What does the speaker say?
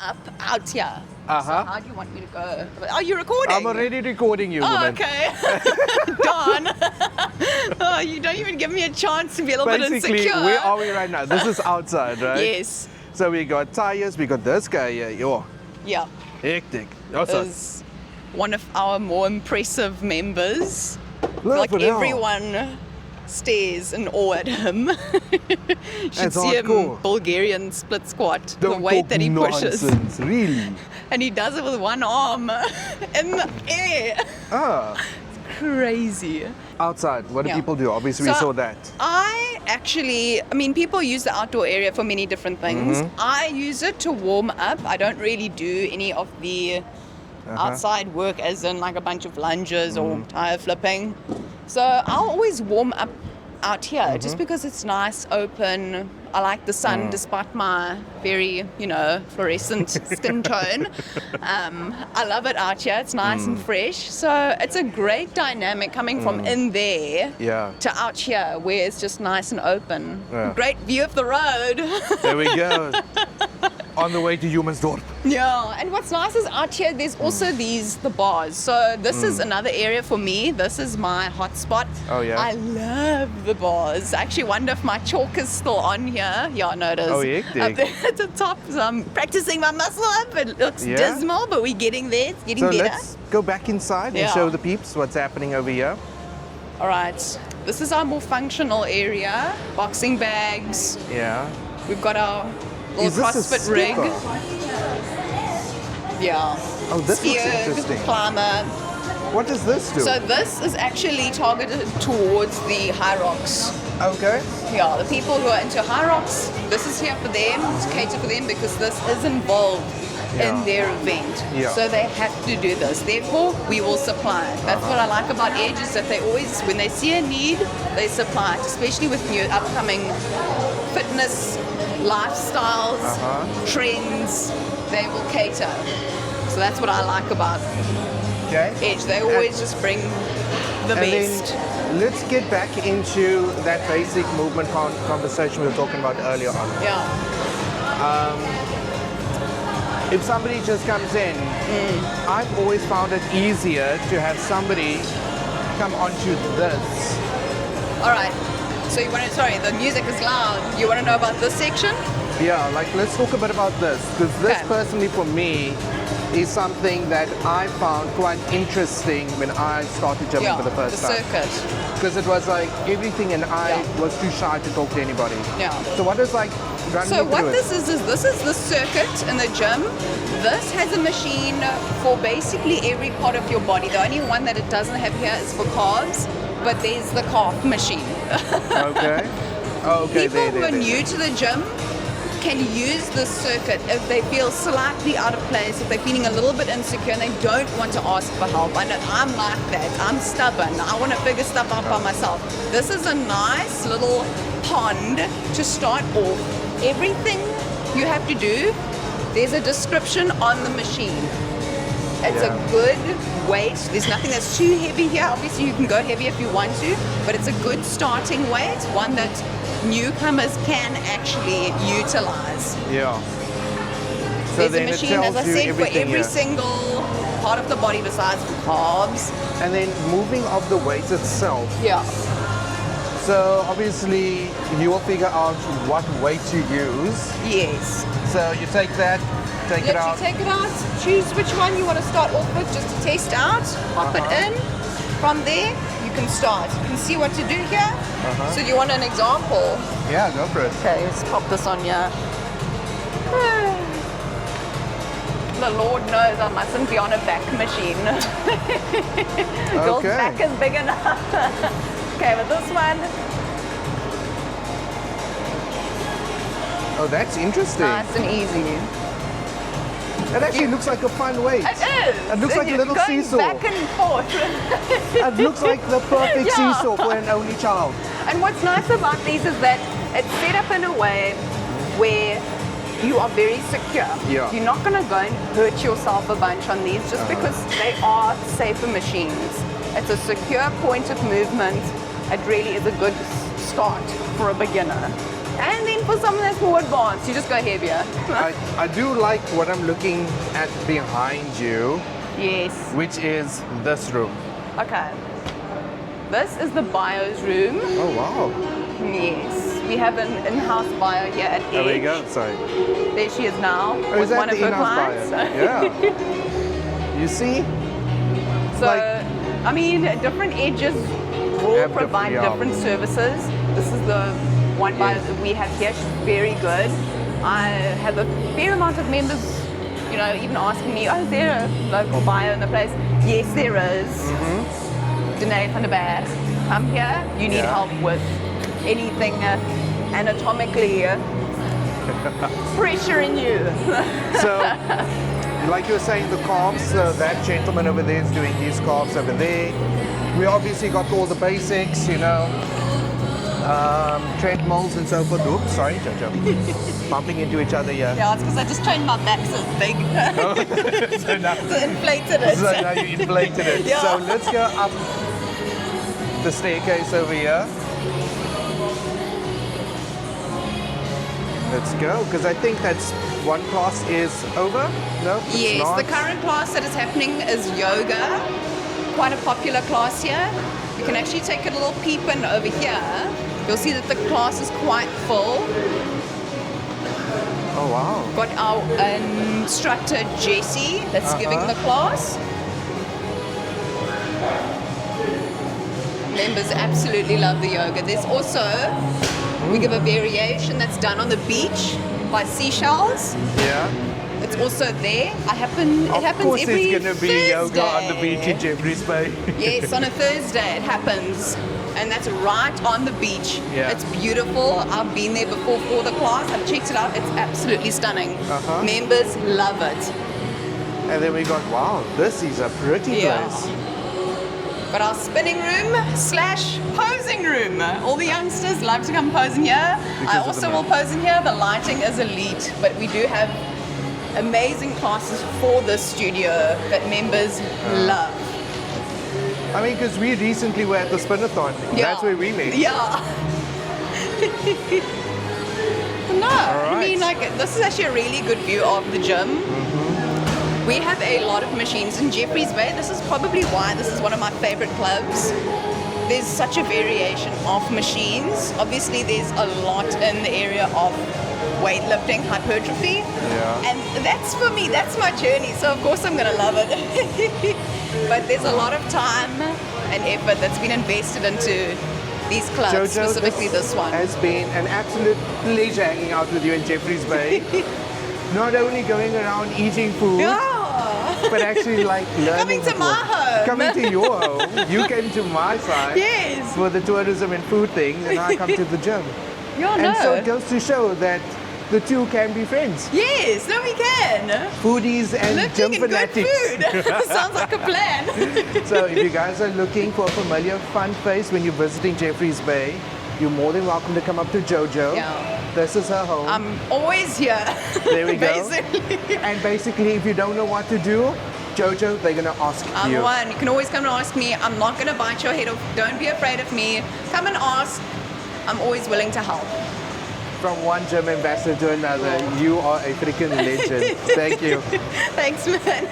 up out here. Uh-huh. So how do you want me to go? Are you recording? I'm already recording you, Oh, woman. okay. Darn. Oh, you don't even give me a chance to be a little bit Basically, insecure. where are we right now? This is outside, right? Yes. So we got tires, we got this guy here. Yo, Yeah. hectic. Also, Is one of our more impressive members. look at him. Everyone stares in awe at him. Should That's see him hardcore. Bulgarian split squat. Don't the weight talk that he pushes. nonsense, really. And he does it with one arm in the air. Ah, Crazy. outside, what do Yeah. people do? Obviously, we So, saw that. I mean, people use the outdoor area for many different things. Mm-hmm. I use it to warm up. I don't really do any of the outside work, as in like a bunch of lunges or tire flipping. So I'll always warm up out here just because it's nice, open. I like the sun despite my very, fluorescent skin tone. I love it out here. It's nice and fresh. So it's a great dynamic coming from in there Yeah. to out here where it's just nice and open. Yeah. Great view of the road. There we go. On the way to Humansdorp. Yeah, and what's nice is out here there's also the bars. So this is another area for me. This is my hot spot. Oh, yeah? I love the bars. I actually wonder if my chalk is still on here. Yeah, no, it is. Oh, hectic. Up there at the top. So I'm practicing my muscle up. It looks Yeah? dismal, but we're getting there. It's getting So better. let's go back inside and Yeah. show the peeps what's happening over here. All right. This is our more functional area. Boxing bags. Yeah. We've got our little Is this a CrossFit rig. skipper? Yeah. Oh, this looks Skier, interesting. climber. What does this do? So this is actually targeted towards the high rocks. Okay. Yeah, the people who are into high rocks, this is here for them, to cater for them because this is involved Yeah. in their event. Yeah. So they have to do this. Therefore, we will supply it. That's what I like about Edge is that they always, when they see a need, they supply it, especially with new upcoming fitness, lifestyles, trends, they will cater. So that's what I like about Okay. Edge. They always just bring the And best. then let's get back into that basic movement conversation we were talking about earlier on. Yeah. If somebody just comes in, I've always found it easier to have somebody come onto this. All right. So you want to? Sorry, the music is loud. You want to know about this section? Yeah, like let's talk a bit about this, because this Okay. personally for me is something that I found quite interesting when I started jumping for the first time. circuit. Because it was like everything and I Yeah. was too shy to talk to anybody. Yeah. So what is like, run So me what through this is this is the circuit in the gym. This has a machine for basically every part of your body. The only one that it doesn't have here is for calves, but there's the calf machine. it? Okay. Oh, okay, People who are there. new to the gym can use this circuit if they feel slightly out of place, if they're feeling a little bit insecure and they don't want to ask for help. I know I'm like that. I'm stubborn. I want to figure stuff out by myself. This is a nice little pond to start off. Everything you have to do, there's a description on the machine. It's Yeah. a good weight. There's nothing that's too heavy here. Obviously, you can go heavy if you want to, but it's a good starting weight, one that newcomers can actually utilize. Yeah. So There's a then it machine, tells as I you said, for everything every here. single part of the body besides for calves. And then moving of the weights itself. Yeah. So obviously you will figure out what weight to use. Yes. So you take that, take it out. Literally take it out, choose which one you want to start off with just to test out, pop it in. From there, you can start. You can see what to do here. So do you want an example? Yeah, go for it. Okay, let's pop this on here. The Lord knows I mustn't be on a back machine. Girl's Okay. back is big enough. Okay, with this one, Oh, that's interesting. nice and easy. It actually looks like a fun weight. It is. It looks like a little going seesaw. back and forth. It looks like the perfect Yeah. seesaw for an only child. And what's nice about these is that it's set up in a way where you are very secure. Yeah. You're not going to go and hurt yourself a bunch on these just because they are safer machines. It's a secure point of movement. It really is a good start for a beginner. And then for someone that's more advanced, you just go heavier. I do like what I'm looking at behind you, Yes. which is this room. Okay. This is the bio's room. Oh, wow. Yes. We have an in-house bio here at Edge. There we go. Sorry. There she is now Oh, with is that one the of her in-house clients. bio? Yeah. You see? So, Like- I mean, different edges will Have provide yeah. different services. This is the one bio Yes. that we have here. She's very good. I have a fair amount of members, you know, even asking me, oh, is there a local bio in the place? Yes, there is. Danae van der Berg, come here. You need Yeah. help with anything anatomically pressuring you. So, like you were saying, the calves, that gentleman over there is doing his calves over there. We obviously got all the basics, you know, treadmills and so forth. Oops, sorry, Jojo. Bumping into each other here. Yeah, it's because I just trained my back so big. So now, So inflated it. so now you inflated it. Yeah. So let's go up the staircase over here. Let's go, because I think that's one class is over. No, it's Yes, not. the current class that is happening is yoga. Quite a popular class here. You can actually take a little peep in over here. You'll see that the class is quite full. Oh wow. Got our instructor Jessie that's giving the class. Members absolutely love the yoga. There's also, we give a variation that's done on the beach by seashells. Yeah. It's also there. It happens Of course, every there's going to be yoga on the Thursday. beach in Jeffreys Bay. Yes, on a Thursday it happens. And that's right on the beach. Yeah. It's beautiful. I've been there before for the class. I've checked it out. It's absolutely stunning. Uh-huh. Members love it. And then we got, wow, this is a pretty Yeah. place. Got our spinning room / posing room. All the youngsters love to come pose in here. Because I of the also will light. pose in here. The lighting is elite, but we do have amazing classes for this studio that members love. I mean, because we recently were at the Spinathon. Yeah. That's where we met. Yeah. No, I right. mean, like, this is actually a really good view of the gym. We have a lot of machines in Jeffreys Bay. This is probably why this is one of my favorite clubs. There's such a variation of machines. Obviously, there's a lot in the area of weightlifting, hypertrophy. Yeah. And that's for me, that's my journey. So of course I'm gonna love it. But there's a lot of time and effort that's been invested into these clubs, Jojo, specifically this one. has been an absolute pleasure hanging out with you in Jeffreys Bay. Not only going around eating food, Yeah. but actually like learning. Coming to the my food. home. Coming to your home. You came to my side Yes. for the tourism and food things, and I come to the gym. Yeah, And so it no. goes to show that the two can be friends. Yes, no, we can. Foodies and gym Lifting and good fanatics. food. Sounds like a plan. So if you guys are looking for a familiar, fun face when you're visiting Jeffreys Bay, you're more than welcome to come up to Jojo. Yeah. This is her home. I'm always here. There we go. Basically. And basically, if you don't know what to do, Jojo, they're gonna ask I'm you. the one. You can always come and ask me. I'm not going to bite your head off. Don't be afraid of me. Come and ask. I'm always willing to help. From one gym ambassador to another, you are a freaking legend. Thank you. Thanks, man.